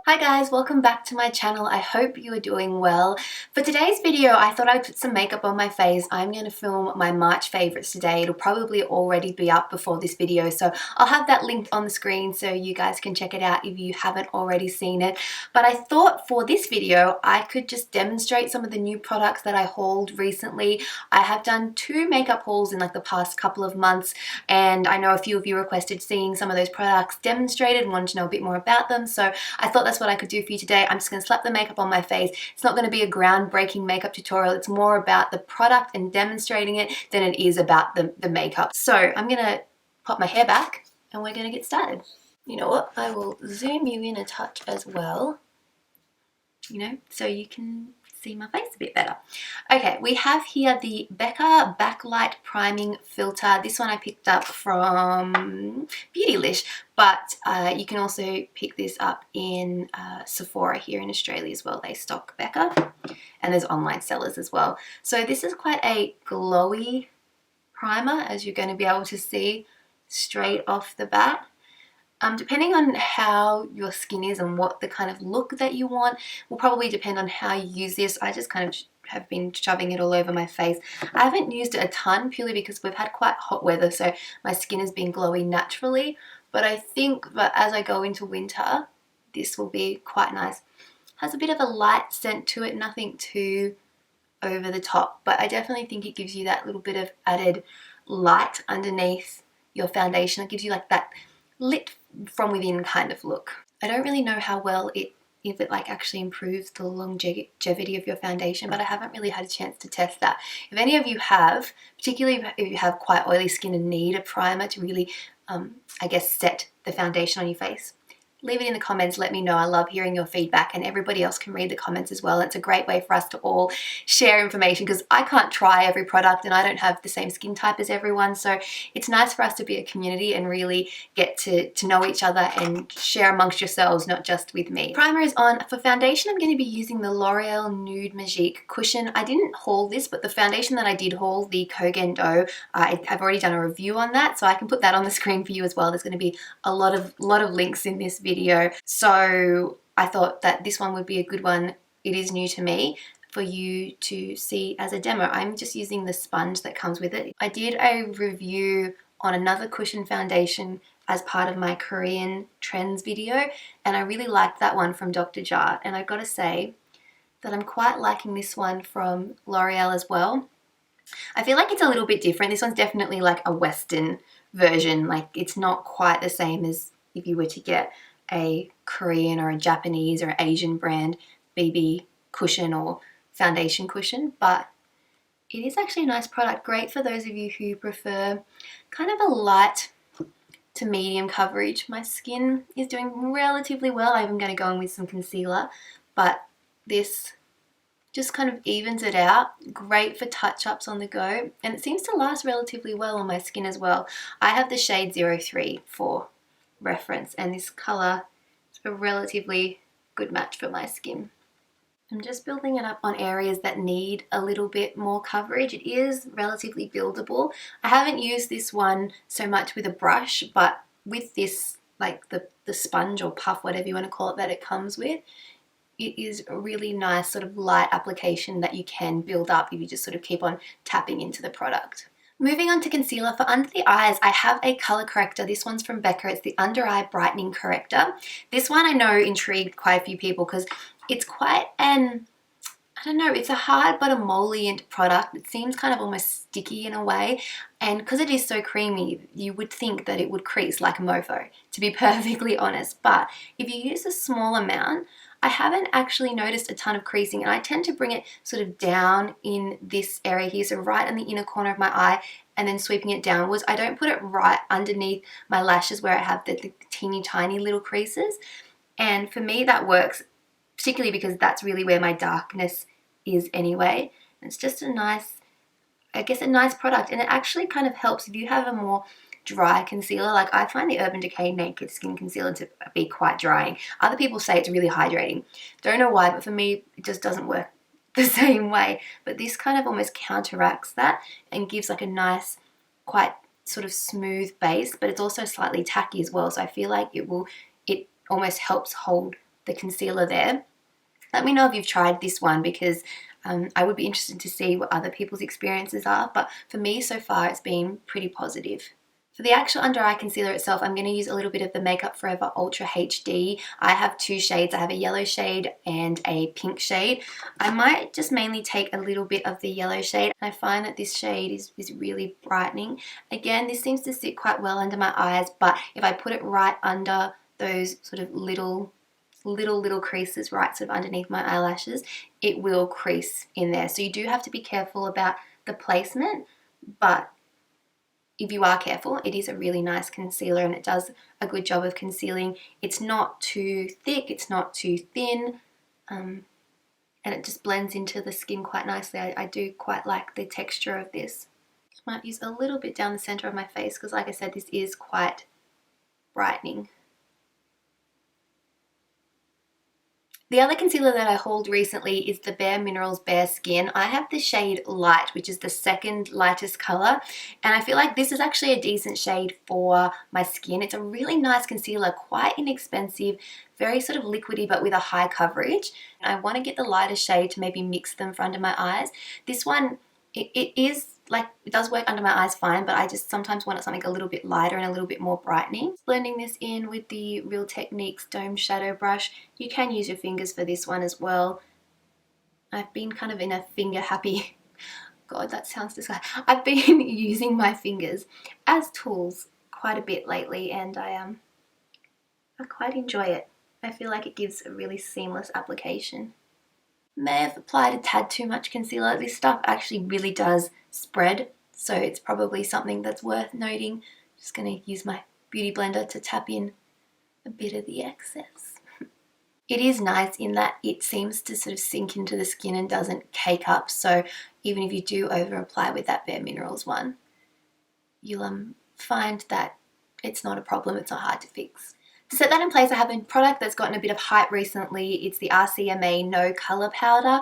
Hi guys, welcome back to my channel. I hope you are doing well. For today's video, I thought I'd put some makeup on my face. I'm going to film my March favorites today. It'll probably already be up before this video, so I'll have that linked on the screen so you guys can check it out if you haven't already seen it. But I thought for this video, I could just demonstrate some of the new products that I hauled recently. I have done 2 makeup hauls in like the past couple of months, and I know a few of you requested seeing some of those products demonstrated and wanted to know a bit more about them, so I thought that's what I could do for you today. I'm just going to slap the makeup on my face. It's not going to be a groundbreaking makeup tutorial. It's more about the product and demonstrating it than it is about the makeup. So I'm going to pop my hair back and we're going to get started. You know what? I will zoom you in a touch as well, so you can see my face a bit better. Okay, we have here the Becca Backlight Priming Filter. This one I picked up from Beautylish, but you can also pick this up in Sephora here in Australia as well. They stock Becca, and there's online sellers as well. So this is quite a glowy primer, as you're going to be able to see straight off the bat. Depending on how your skin is and what the kind of look that you want will probably depend on how you use this. I just kind of have been shoving it all over my face. I haven't used it a ton purely because we've had quite hot weather, so my skin has been glowy naturally. But I think that as I go into winter, this will be quite nice. Has a bit of a light scent to it, nothing too over the top, but I definitely think it gives you that little bit of added light underneath your foundation. It gives you like that lit from within kind of look. I don't really know how well if it like actually improves the longevity of your foundation, but I haven't really had a chance to test that. If any of you have, particularly if you have quite oily skin and need a primer to really I guess set the foundation on your face, leave it in the comments. Let me know. I love hearing your feedback, and everybody else can read the comments as well. It's a great way for us to all share information because I can't try every product and I don't have the same skin type as everyone. So it's nice for us to be a community and really get to know each other and share amongst yourselves, not just with me. Primer is on. For foundation, I'm going to be using the L'Oreal Nude Magique Cushion. I didn't haul this, but the foundation that I did haul, the Kogen Dough, I've already done a review on that, so I can put that on the screen for you as well. There's going to be a lot of links in this video. So I thought that this one would be a good one. It is new to me for you to see as a demo. I'm just using the sponge that comes with it. I did a review on another cushion foundation as part of my Korean trends video, and I really liked that one from Dr. Jart, and I've got to say that I'm quite liking this one from L'Oreal as well. I feel like it's a little bit different. This one's definitely like a Western version. Like, it's not quite the same as if you were to get a Korean or a Japanese or Asian brand BB cushion or foundation cushion, but it is actually a nice product. Great for those of you who prefer kind of a light to medium coverage. My skin is doing relatively well. I'm going to go in with some concealer, but this just kind of evens it out. Great for touch-ups on the go, and it seems to last relatively well on my skin as well. I have the shade 03 for reference, and this color is a relatively good match for my skin. I'm just building it up on areas that need a little bit more coverage. It is relatively buildable. I haven't used this one so much with a brush, but with this, like the sponge or puff, whatever you want to call it, that it comes with, it is a really nice sort of light application that you can build up if you just sort of keep on tapping into the product. Moving on to concealer, for under the eyes, I have a color corrector. This one's from Becca. It's the Under Eye Brightening Corrector. This one I know intrigued quite a few people because it's quite an, I don't know, it's a hard but emollient product. It seems kind of almost sticky in a way, and because it is so creamy, you would think that it would crease like a mofo, to be perfectly honest. But if you use a small amount, I haven't actually noticed a ton of creasing, and I tend to bring it sort of down in this area here, so right in the inner corner of my eye, and then sweeping it downwards. I don't put it right underneath my lashes where I have the teeny tiny little creases, and for me that works, particularly because that's really where my darkness is anyway. And it's just a nice, I guess, a nice product, and it actually kind of helps if you have a more dry concealer. Like, I find the Urban Decay Naked Skin Concealer to be quite drying. Other people say it's really hydrating. Don't know why, but for me it just doesn't work the same way. But this kind of almost counteracts that and gives like a nice, quite sort of smooth base, but it's also slightly tacky as well. So I feel like it almost helps hold the concealer there. Let me know if you've tried this one, because I would be interested to see what other people's experiences are, but for me so far it's been pretty positive. For the actual under eye concealer itself, I'm going to use a little bit of the Makeup Forever Ultra HD. I have two shades. I have a yellow shade and a pink shade. I might just mainly take a little bit of the yellow shade. I find that this shade is really brightening. Again, this seems to sit quite well under my eyes, but if I put it right under those sort of little creases right sort of underneath my eyelashes, it will crease in there. So you do have to be careful about the placement, but if you are careful, it is a really nice concealer and it does a good job of concealing. It's not too thick, it's not too thin, and it just blends into the skin quite nicely. I do quite like the texture of this. Might use a little bit down the center of my face because, like I said, this is quite brightening. The other concealer that I hauled recently is the Bare Minerals Bare Skin. I have the shade Light, which is the second lightest color, and I feel like this is actually a decent shade for my skin. It's a really nice concealer, quite inexpensive, very sort of liquidy but with a high coverage. I want to get the lighter shade to maybe mix them for under my eyes. This one, it is like, it does work under my eyes fine, but I just sometimes want something a little bit lighter and a little bit more brightening. Blending this in with the Real Techniques Dome Shadow Brush. You can use your fingers for this one as well. I've been kind of in a finger happy, God, that sounds disgusting. I've been using my fingers as tools quite a bit lately, and I quite enjoy it. I feel like it gives a really seamless application. May have applied a tad too much concealer. This stuff actually really does spread, so it's probably something that's worth noting. Just going to use my beauty blender to tap in a bit of the excess. It is nice in that it seems to sort of sink into the skin and doesn't cake up, so even if you do over apply with that Bare Minerals one, you'll find that it's not a problem, it's not hard to fix. To set that in place, I have a product that's gotten a bit of hype recently. It's the RCMA No Colour Powder.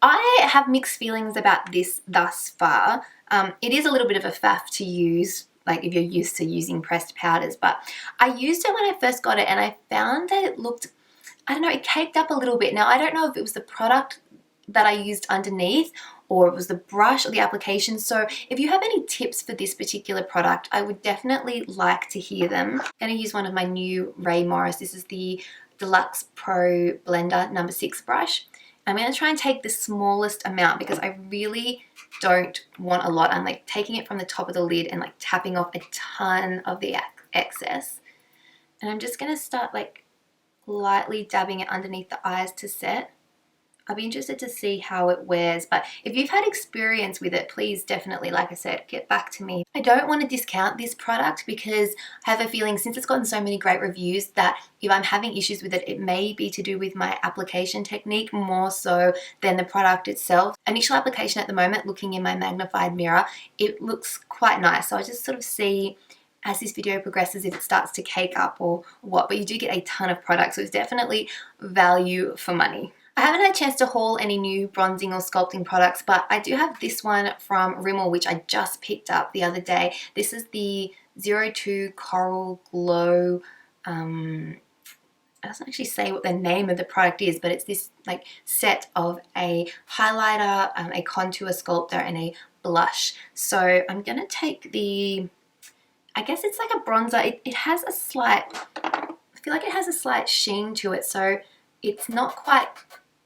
I have mixed feelings about this thus far. It is a little bit of a faff to use, like if you're used to using pressed powders, but I used it when I first got it and I found that it looked, I don't know, it caked up a little bit. Now, I don't know if it was the product that I used underneath or it was the brush or the application. So if you have any tips for this particular product, I would definitely like to hear them. I'm going to use one of my new Ray Morris. This is the Deluxe Pro Blender number 6 brush. I'm going to try and take the smallest amount because I really don't want a lot. I'm like taking it from the top of the lid and like tapping off a ton of the excess. And I'm just going to start like lightly dabbing it underneath the eyes to set. I'll be interested to see how it wears, but if you've had experience with it, please definitely, like I said, get back to me. I don't want to discount this product because I have a feeling, since it's gotten so many great reviews, that if I'm having issues with it, it may be to do with my application technique more so than the product itself. Initial application at the moment, looking in my magnified mirror, it looks quite nice. So I'll just sort of see as this video progresses if it starts to cake up or what, but you do get a ton of products, so it's definitely value for money. I haven't had a chance to haul any new bronzing or sculpting products, but I do have this one from Rimmel, which I just picked up the other day. This is the 02 Coral Glow. It doesn't actually say what the name of the product is, but it's this like set of a highlighter, a contour sculptor, and a blush. So I'm going to take the, I guess it's like a bronzer. It has a slight, I feel like it has a slight sheen to it, so it's not quite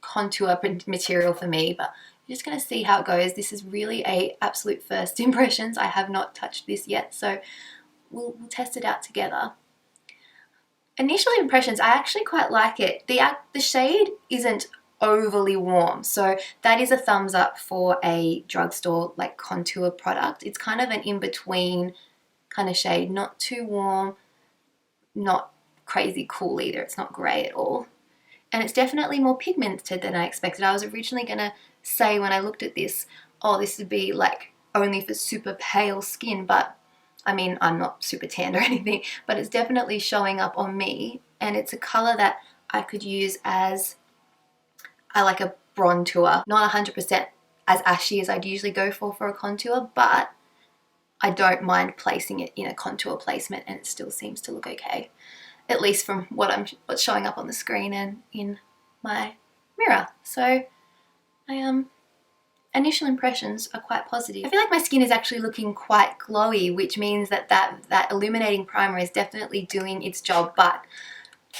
contour material for me, but I'm just going to see how it goes. This is really a absolute first impressions. I have not touched this yet, so we'll test it out together. Initial impressions, I actually quite like it. The shade isn't overly warm, so that is a thumbs up for a drugstore like contour product. It's kind of an in-between kind of shade, not too warm, not crazy cool either. It's not grey at all. And it's definitely more pigmented than I expected. I was originally going to say when I looked at this, oh, this would be like only for super pale skin, but I mean, I'm not super tanned or anything, but it's definitely showing up on me, and it's a color that I could use as like a bronzer. Not 100% as ashy as I'd usually go for a contour, but I don't mind placing it in a contour placement and it still seems to look okay. at least from what's showing up on the screen and in my mirror. So initial impressions are quite positive. I feel like my skin is actually looking quite glowy, which means that illuminating primer is definitely doing its job, but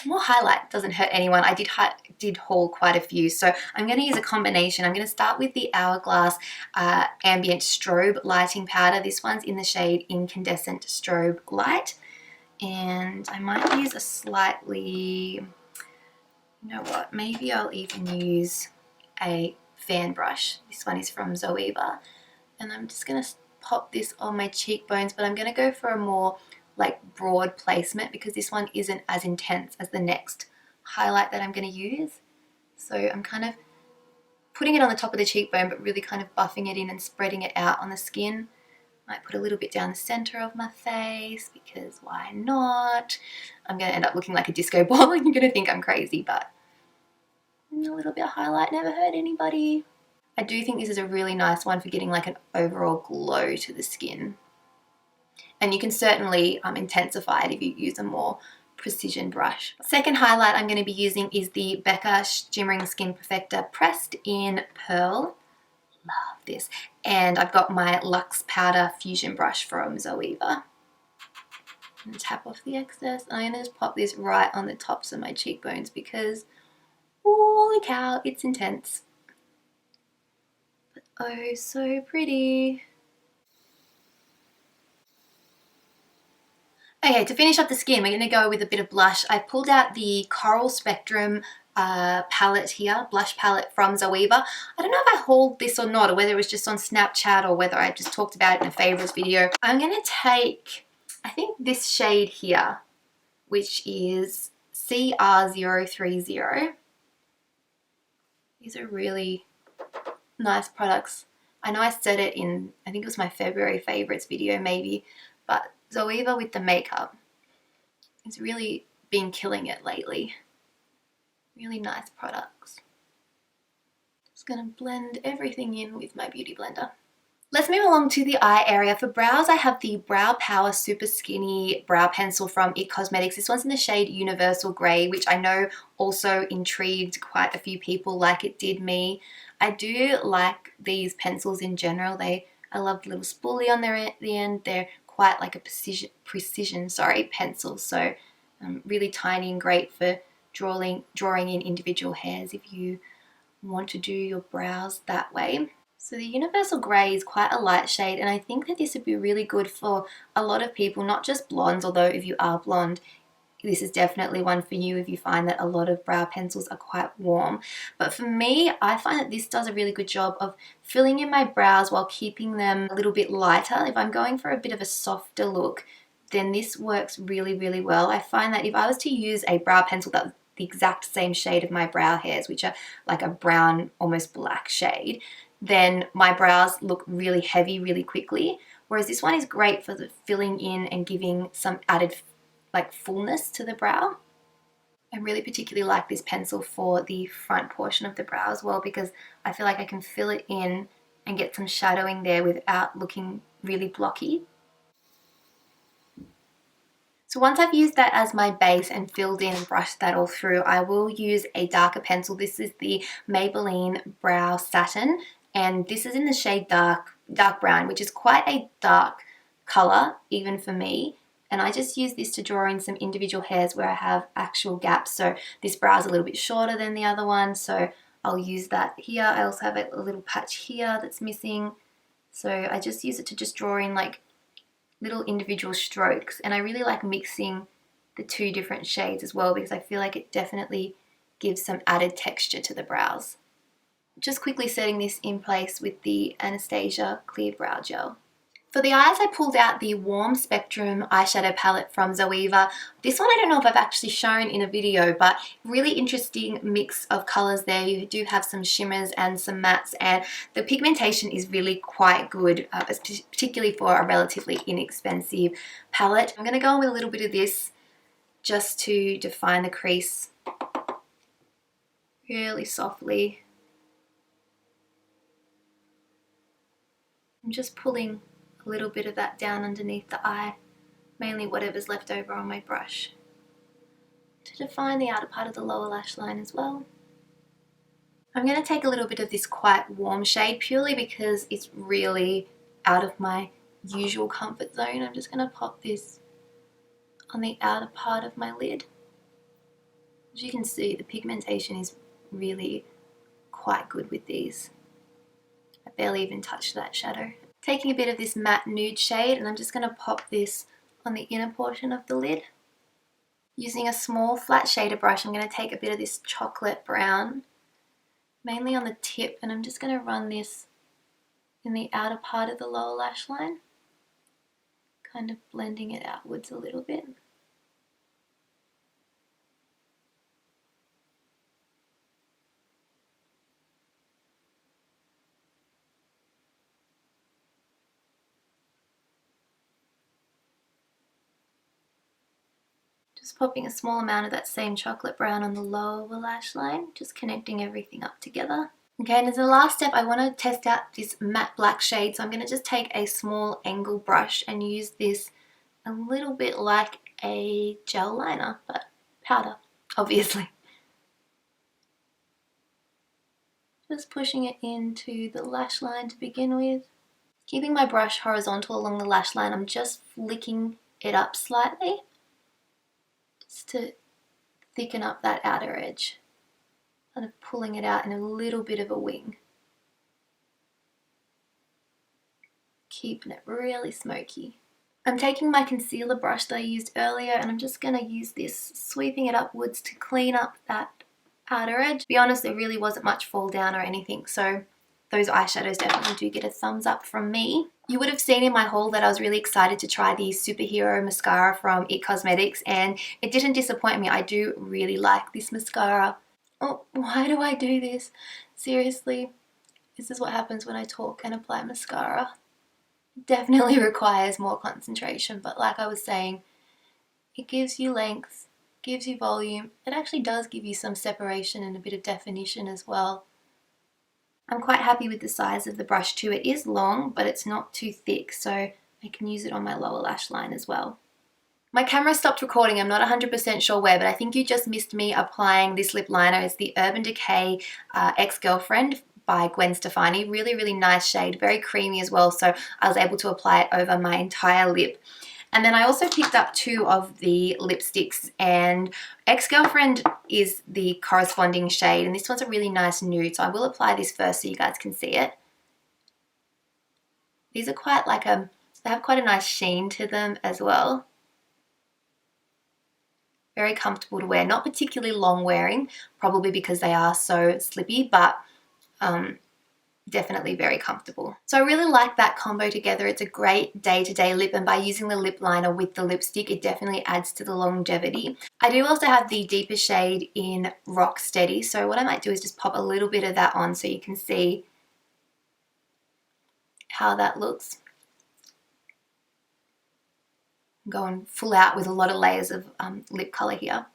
more highlight doesn't hurt anyone. I did haul quite a few, so I'm going to use a combination. I'm going to start with the Hourglass Ambient Strobe Lighting Powder. This one's in the shade Incandescent Strobe Light, and I might use a slightly, you know what, maybe I'll even use a fan brush. This one is from Zoeva, and I'm just going to pop this on my cheekbones, but I'm going to go for a more like broad placement because this one isn't as intense as the next highlight that I'm going to use. So I'm kind of putting it on the top of the cheekbone, but really kind of buffing it in and spreading it out on the skin. Might put a little bit down the center of my face because why not? I'm going to end up looking like a disco ball and you're going to think I'm crazy, but a little bit of highlight never hurt anybody. I do think this is a really nice one for getting like an overall glow to the skin. And you can certainly intensify it if you use a more precision brush. Second highlight I'm going to be using is the Becca Shimmering Skin Perfector Pressed in Pearl. Love this. And I've got my Luxe Powder Fusion Brush from Zoeva. And tap off the excess. I'm going to just pop this right on the tops of my cheekbones because holy cow, it's intense. But oh, so pretty. Okay, to finish up the skin, we're going to go with a bit of blush. I've pulled out the Coral Spectrum palette here, blush palette from Zoeva. I don't know if I hauled this or not, or whether it was just on Snapchat or whether I just talked about it in a favorites video. I'm going to take, I think this shade here, which is CR030. These are really nice products. I know I said it in, I think it was my February favorites video maybe, but Zoeva with the makeup has really been killing it lately. Really nice products. Just gonna blend everything in with my beauty blender. Let's move along to the eye area. For brows, I have the Brow Power Super Skinny Brow Pencil from IT Cosmetics. This one's in the shade Universal Grey, which I know also intrigued quite a few people like it did me. I do like these pencils in general. I love the little spoolie on the end. They're quite like a precision pencil, so really tiny and great for drawing in individual hairs if you want to do your brows that way. So the Universal Grey is quite a light shade, and I think that this would be really good for a lot of people, not just blondes, although if you are blonde, this is definitely one for you if you find that a lot of brow pencils are quite warm. But for me, I find that this does a really good job of filling in my brows while keeping them a little bit lighter. If I'm going for a bit of a softer look, then this works really, really well. I find that if I was to use a brow pencil that's the exact same shade of my brow hairs, which are like a brown, almost black shade, then my brows look really heavy really quickly. Whereas this one is great for the filling in and giving some added like fullness to the brow. I really particularly like this pencil for the front portion of the brow as well because I feel like I can fill it in and get some shadowing there without looking really blocky. So once I've used that as my base and filled in and brushed that all through, I will use a darker pencil. This is the Maybelline Brow Satin, and this is in the shade dark brown, which is quite a dark color even for me. And I just use this to draw in some individual hairs where I have actual gaps. So this brow is a little bit shorter than the other one, so I'll use that here. I also have a little patch here that's missing. So I just use it to just draw in like little individual strokes. And I really like mixing the two different shades as well because I feel like it definitely gives some added texture to the brows. Just quickly setting this in place with the Anastasia Clear Brow Gel. For the eyes, I pulled out the Warm Spectrum eyeshadow palette from Zoeva. This one I don't know if I've actually shown in a video, but really interesting mix of colors there. You do have some shimmers and some mattes, and the pigmentation is really quite good, particularly for a relatively inexpensive palette. I'm going to go in with a little bit of this just to define the crease really softly. I'm just pulling a little bit of that down underneath the eye, mainly whatever's left over on my brush. to define the outer part of the lower lash line as well. I'm going to take a little bit of this quite warm shade purely because it's really out of my usual comfort zone. I'm just going to pop this on the outer part of my lid. As you can see, the pigmentation is really quite good with these. I barely even touched that shadow. Taking a bit of this matte nude shade, and I'm just going to pop this on the inner portion of the lid. Using a small flat shader brush, I'm going to take a bit of this chocolate brown, mainly on the tip, and I'm just going to run this in the outer part of the lower lash line, kind of blending it outwards a little bit. Just popping a small amount of that same chocolate brown on the lower lash line, just connecting everything up together. Okay, and as the last step, I want to test out this matte black shade, so I'm going to just take a small angle brush and use this a little bit like a gel liner, but powder, obviously. Just pushing it into the lash line to begin with. Keeping my brush horizontal along the lash line, I'm just flicking it up slightly, just to thicken up that outer edge. Kind of pulling it out in a little bit of a wing. Keeping it really smoky. I'm taking my concealer brush that I used earlier, and I'm just going to use this, sweeping it upwards to clean up that outer edge. To be honest, there really wasn't much fall down or anything, so those eyeshadows definitely do get a thumbs up from me. You would have seen in my haul that I was really excited to try the Superhero mascara from IT Cosmetics, and it didn't disappoint me. I do really like this mascara. Oh, why do I do this? Seriously, this is what happens when I talk and apply mascara. It definitely requires more concentration, but like I was saying, it gives you length, gives you volume. It actually does give you some separation and a bit of definition as well. I'm quite happy with the size of the brush too. It is long, but it's not too thick, so I can use it on my lower lash line as well. My camera stopped recording. I'm not 100% sure where, but I think you just missed me applying this lip liner. It's the Urban Decay Ex-Girlfriend by Gwen Stefani. Really, really nice shade, very creamy as well, so I was able to apply it over my entire lip. And then I also picked up 2 of the lipsticks, and Ex-Girlfriend is the corresponding shade, and this one's a really nice nude, so I will apply this first so you guys can see it. These are quite like they have quite a nice sheen to them as well. Very comfortable to wear, not particularly long wearing, probably because they are so slippy, but definitely very comfortable. So I really like that combo together. It's a great day-to-day lip, and by using the lip liner with the lipstick, it definitely adds to the longevity. I do also have the deeper shade in Rock Steady, so what I might do is just pop a little bit of that on so you can see how that looks. I'm going full out with a lot of layers of lip color here.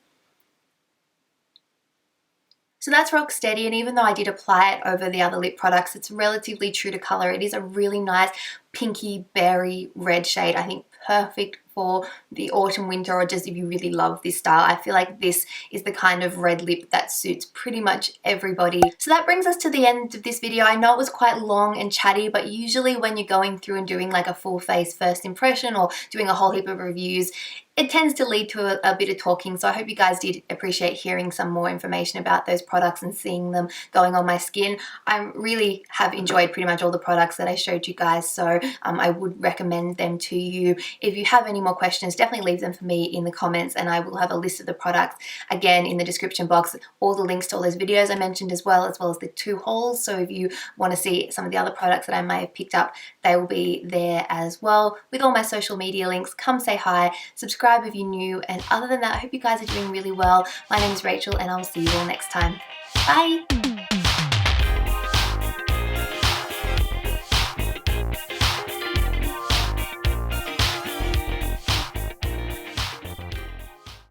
So that's Rock Steady, and even though I did apply it over the other lip products, it's relatively true to color. It is a really nice pinky berry red shade. I think perfect for the autumn, winter, or just if you really love this style. I feel like this is the kind of red lip that suits pretty much everybody. So that brings us to the end of this video. I know it was quite long and chatty, but usually when you're going through and doing like a full face first impression or doing a whole heap of reviews, it tends to lead to a bit of talking. So I hope you guys did appreciate hearing some more information about those products and seeing them going on my skin. I really have enjoyed pretty much all the products that I showed you guys, so I would recommend them to you. If you have any more questions, definitely leave them for me in the comments, and I will have a list of the products again in the description box, all the links to all those videos I mentioned as well as the 2 hauls. So if you want to see some of the other products that I may have picked up, they will be there as well with all my social media links. Come say hi, subscribe if you're new, and other than that, I hope you guys are doing really well. My name is Rachel, and I'll see you all next time. Bye!